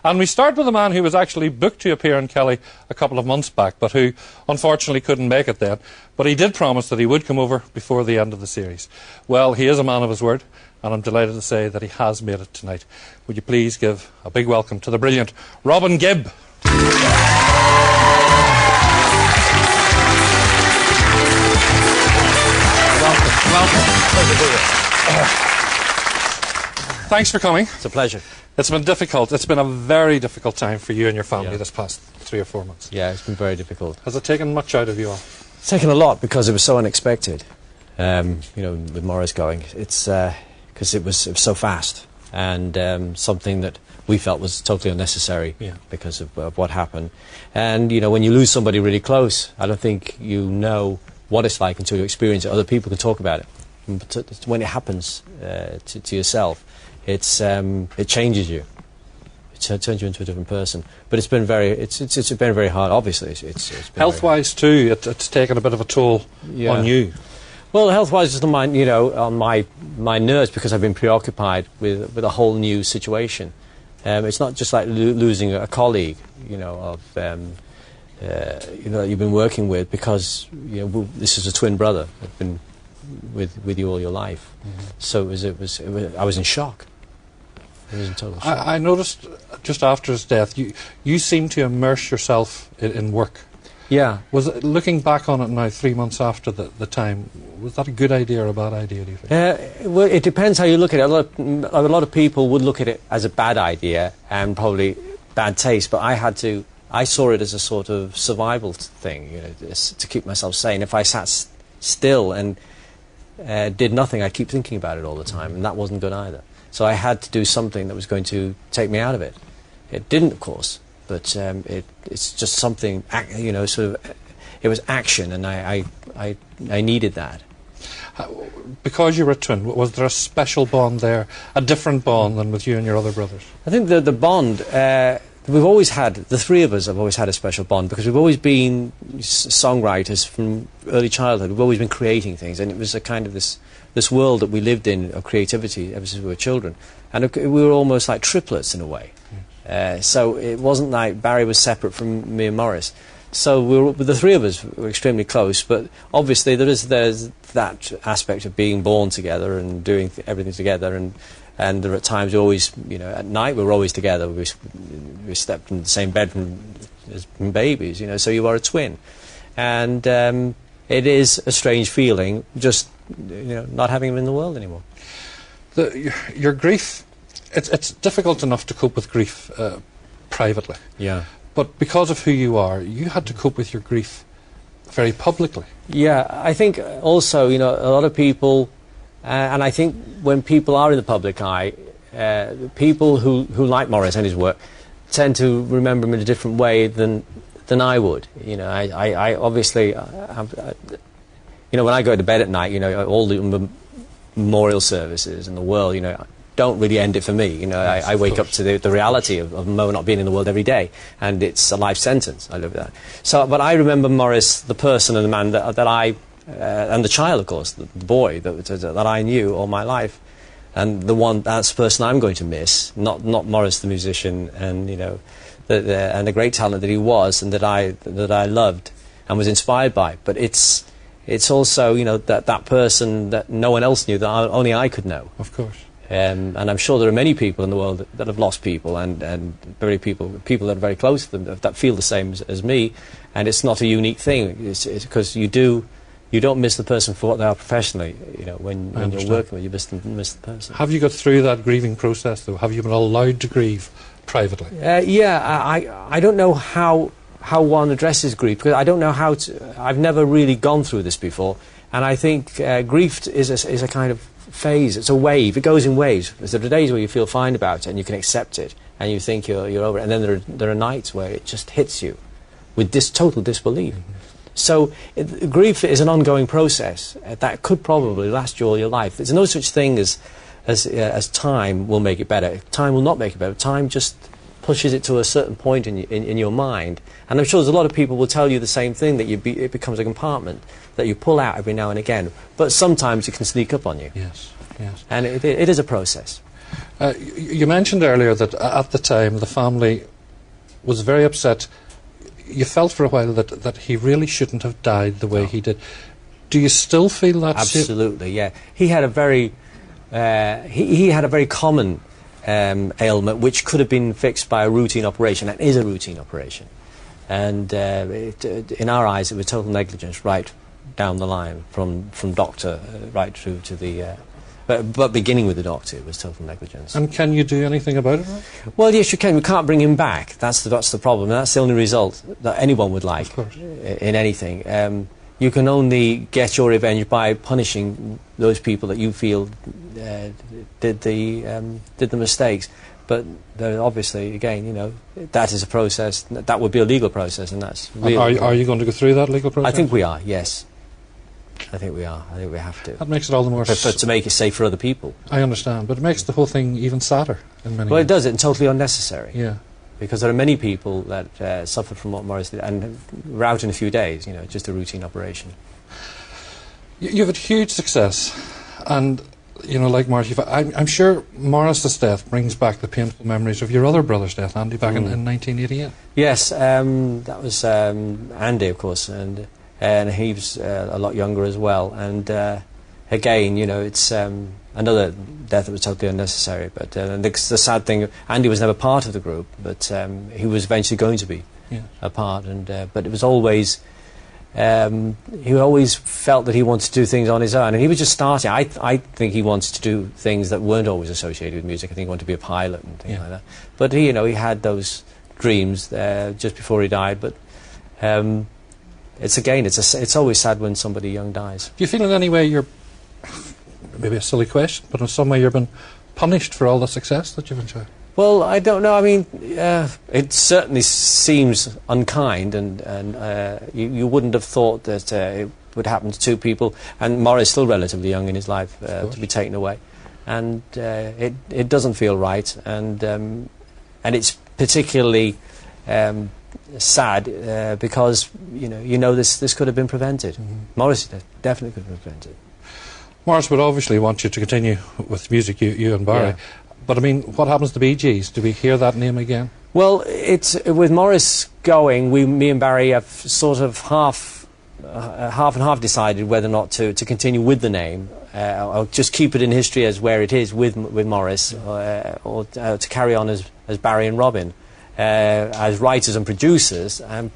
And we start with a man who was actually booked to appear in Kelly a couple of months back, but who unfortunately couldn't make it then. But he did promise that he would come over before the end of the series. Well, he is a man of his word, and I'm delighted to say that he has made it tonight. Would you please give a big welcome to the brilliant Robin Gibb. Thanks for coming. It's a pleasure. It's been difficult. It's been a very difficult time for you and your family this past 3 or 4 months. Yeah, it's been very difficult. Has it taken much out of you all? It's taken a lot because it was so unexpected. You know, with Maurice going, it's because it was so fast and something that we felt was totally unnecessary because of what happened. And you know, when you lose somebody really close, I don't think you know what it's like until you experience it. Other people can talk about it. But when it happens to yourself, it changes you. It turns you into a different person. But it's been very hard. Obviously, it's been health-wise too. It's taken a bit of a toll on you. Well, health-wise, just on my nerves because I've been preoccupied with a whole new situation. It's not just like losing a colleague, you know, that you've been working with, because this is a twin brother that's been with you all your life. So I was in shock. It was in total shock. I noticed just after his death, you seemed to immerse yourself in work. Yeah. Was it, looking back on it now, 3 months after the time, was that a good idea or a bad idea, do you think? Well, it depends how you look at it. A lot of people would look at it as a bad idea and probably bad taste, but I saw it as a sort of survival thing, you know, to keep myself sane. If I sat still and did nothing, I'd keep thinking about it all the time, and that wasn't good either. So I had to do something that was going to take me out of it. It didn't, of course, but it's just something, you know, sort of, it was action, and I needed that. Because you were a twin, was there a special bond there, a different bond than with you and your other brothers? I think the bond, we've always had, the three of us have always had a special bond, because we've always been songwriters from early childhood. We've always been creating things, and it was a kind of this world that we lived in of creativity ever since we were children. And we were almost like triplets in a way. So it wasn't like Barry was separate from me and Maurice. So the three of us were extremely close, but obviously there's that aspect of being born together and doing everything together, and there are times we always, you know, at night we were always together. We slept in the same bed as babies, you know, so you are a twin. And it is a strange feeling, just, you know, not having him in the world anymore. Your grief, it's difficult enough to cope with grief privately. Yeah. But because of who you are, you had to cope with your grief very publicly. Yeah, I think also, you know, a lot of people, and I think when people are in the public eye, people who like Maurice and his work tend to remember him in a different way than I would. You know, I obviously, you know, when I go to bed at night, you know, all the memorial services in the world, you know, don't really end it for me. You know, yes, I wake up to the reality of Mo not being in the world every day, and it's a life sentence. I live with that. So, but I remember Maurice, the person and the man that I, and the child, of course, the boy that I knew all my life, and that's the person I'm going to miss, not Maurice the musician, and you know, and the great talent that he was, and that I loved and was inspired by. But it's also, you know, that person that no one else knew, that only I could know. Of course. And I'm sure there are many people in the world that have lost people, and people that are very close to them that feel the same as me, and it's not a unique thing. It's because you don't miss the person for what they are professionally. You know, when you're working with, you miss the person. Have you got through that grieving process though? Have you been allowed to grieve privately? Yeah, I don't know how one addresses grief, because I don't know how to. I've never really gone through this before, and I think grief is a kind of phase. It's a wave. It goes in waves. There are days where you feel fine about it and you can accept it and you think you're over it, and then there are nights where it just hits you with this total disbelief. So grief is an ongoing process that could probably last you all your life. There's no such thing as time will make it better. Time will not make it better. Time just pushes it to a certain point in your mind. And I'm sure there's a lot of people will tell you the same thing, that it becomes a compartment that you pull out every now and again. But sometimes it can sneak up on you. Yes, yes. And it is a process. You mentioned earlier that at the time the family was very upset. You felt for a while that he really shouldn't have died the way he did. Do you still feel that? Absolutely, yeah. He had a very he had a very common ailment which could have been fixed by a routine operation, and is a routine operation. And in our eyes, it was total negligence right down the line, from doctor right through to the. But beginning with the doctor, it was total negligence. And can you do anything about it? Right? Well, yes, you can. We can't bring him back. That's the problem. And that's the only result that anyone would like in anything. You can only get your revenge by punishing those people that you feel did the mistakes. But obviously, again, you know, that is a process. That would be a legal process, and that's. Are you going to go through that legal process? I think we are. Yes. I think we are. I think we have to. That makes it all the more... But to make it safe for other people. I understand, but it makes the whole thing even sadder in many ways. Well, it does. It's totally unnecessary. Yeah. Because there are many people that suffered from what Maurice did, and were out in a few days, you know, just a routine operation. You've had huge success, and, you know, like Maurice, I'm sure Maurice's death brings back the painful memories of your other brother's death, Andy, back in 1988. Yes, that was Andy, of course, and he was a lot younger as well, and again, you know, it's another death that was totally unnecessary. But the sad thing, Andy was never part of the group, but he was eventually going to be a part, and but it was always he always felt that he wanted to do things on his own, and he was just starting. I think he wanted to do things that weren't always associated with music. I think he wanted to be a pilot and things like that. But he, you know, he had those dreams just before he died, but. It's always sad when somebody young dies. Do you feel in any way you're, maybe a silly question, but in some way you've been punished for all the success that you've enjoyed? Well, I don't know. I mean, it certainly seems unkind, and you wouldn't have thought that it would happen to two people. And Maurice is still relatively young in his life to be taken away, and it doesn't feel right, and it's particularly. Sad because you know this could have been prevented. Maurice definitely could have been prevented. Maurice would obviously want you to continue with music, you and Barry. Yeah. But I mean, what happens to Bee Gees? Do we hear that name again? Well, it's with Maurice going. Me and Barry have sort of half and half decided whether or not to continue with the name, or just keep it in history as where it is with Maurice, or to carry on as Barry and Robin. As writers and producers, and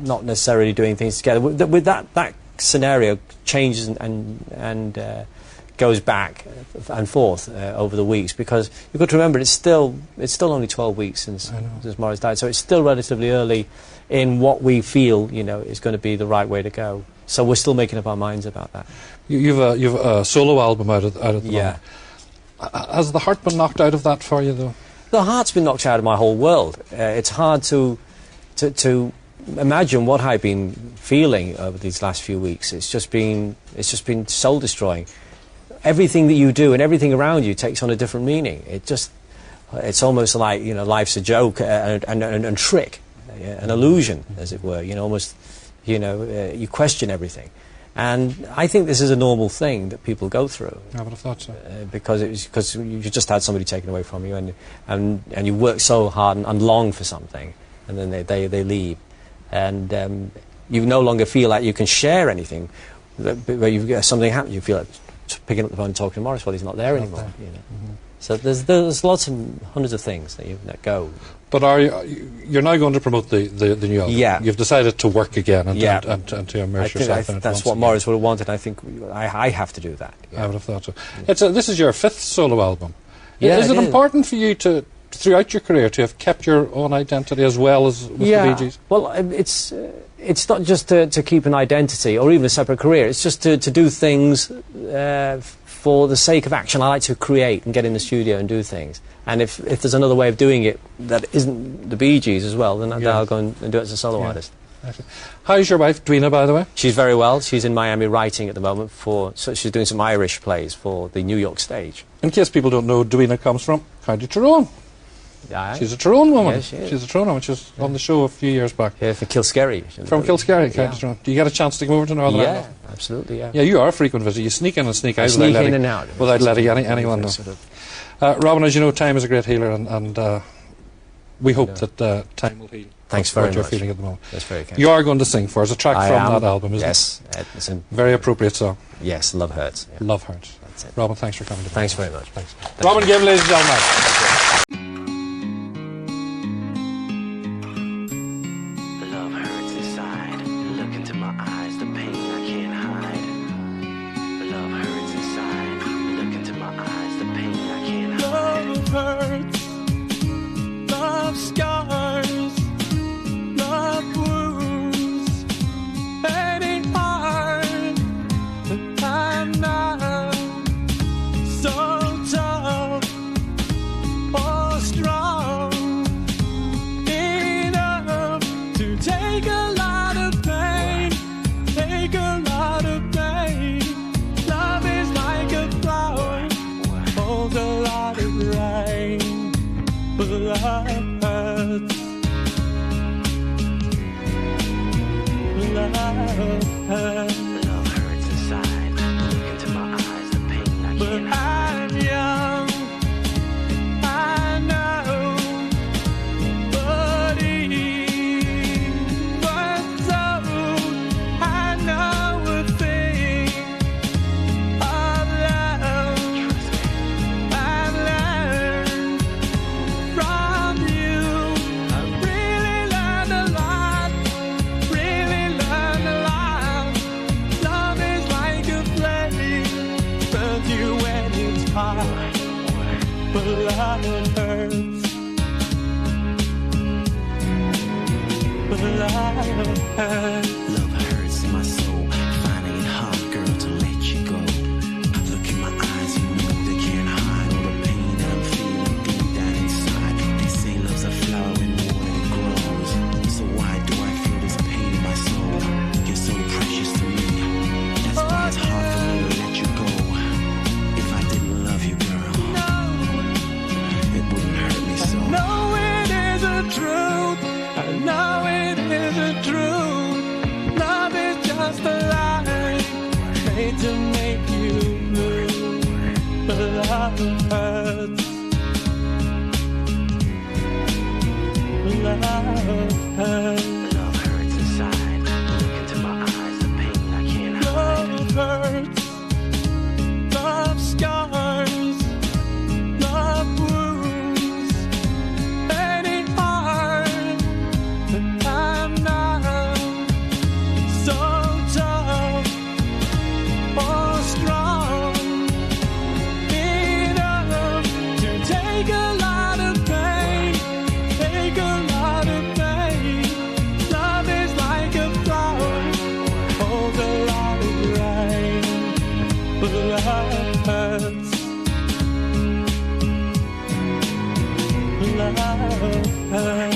not necessarily doing things together. With that scenario changes and goes back and forth over the weeks, because you've got to remember it's still only 12 weeks since Maurice died, so it's still relatively early in what we feel is going to be the right way to go. So we're still making up our minds about that. You've a solo album out at the moment. Has the heart been knocked out of that for you though? The heart's been knocked out of my whole world. It's hard to imagine what I've been feeling over these last few weeks. It's just been soul destroying. Everything that you do and everything around you takes on a different meaning. It's almost like life's a joke and trick, an illusion, as it were. Almost you question everything. And I think this is a normal thing that people go through. I would have thought so. Because you just had somebody taken away from you, and you work so hard and long for something, and then they leave, and you no longer feel like you can share anything. Where you've something happens, you feel like picking up the phone and talking to Maurice. Well, he's not there anymore. So there's lots of hundreds of things that go. But you're now going to promote the new album? Yeah. You've decided to work again and to immerse yourself in it. That's what Maurice would have wanted. I think I have to do that. Yeah. I would have thought so. This is your 5th solo album. Yeah, is it important for you to, throughout your career, to have kept your own identity as well as with the Bee Gees? Well, it's not just to keep an identity or even a separate career. It's just to do things for the sake of action. I like to create and get in the studio and do things. And if there's another way of doing it that isn't the Bee Gees as well, then I'll go and do it as a solo artist. How's your wife, Dwena, by the way? She's very well. She's in Miami writing at the moment so she's doing some Irish plays for the New York stage. In case people don't know, Dwena comes from County Tyrone. She's a Tyrone woman. Yes, she is. She's a Tyrone woman. She was on the show a few years back. Yeah, from Kilskerry. From Kilskerry, County Tyrone. Do you get a chance to come over to Northern Ireland? Yeah, absolutely, yeah. Yeah, you are a frequent visitor. You sneak in and sneak out. Sneak in and out. Without letting anyone know. Robin, as you know, time is a great healer, and we hope that time will heal. Thanks what very you're much. feeling at the moment. That's very kind. You are going to sing for us a track from that album, isn't it? Yes. Very appropriate song. Yes, Love Hurts. Yeah. Love Hurts. That's it. Robin, thanks for coming. Thanks very much. Thanks. Robin Gibb, ladies and gentlemen. Love hurts inside. Look into my eyes, the pain I can't hide. Love hurts inside. Look into my eyes, the pain I can't hide. Love hurts. Love scars. Love wounds. And it's hard. But I'm not so tough or strong enough to take a lot of pain, take a lot of pain. Love is like a flower, holds a lot of rain, but love hurts. Love hurts. Love hurts inside. Look into my eyes, the pain I But can't hide. I'm young, I know, but even so, I know a thing of love. I've learned from you. I've really learned a lot, really learned a lot. Love is like a flame, burns you when it's hot, but love hurts. But love hurts. Love hurts in my soul. Finding it hard, girl, to let you go. Look in my eyes, you know they can't hide all the pain that I'm feeling deep down inside. They say love's a flower in water it grows. So why do I feel this pain in my soul? You're so precious to me. That's why it's hard for me to let you go. If I didn't love you, girl, it wouldn't hurt me so. No, it is a truth. I know it is a truth. Love is just a lie made to make you blue. But love hurts. Love hurts. Love hurts inside. Look into my eyes, the pain I can't hide. Love hurts. Love scars. Love wounds. And it's hard, but I'm not so tough or strong enough to take a lot of pain, take a lot of pain. Love is like a flower, holds a lot of rain, but love hurts. Love hurts.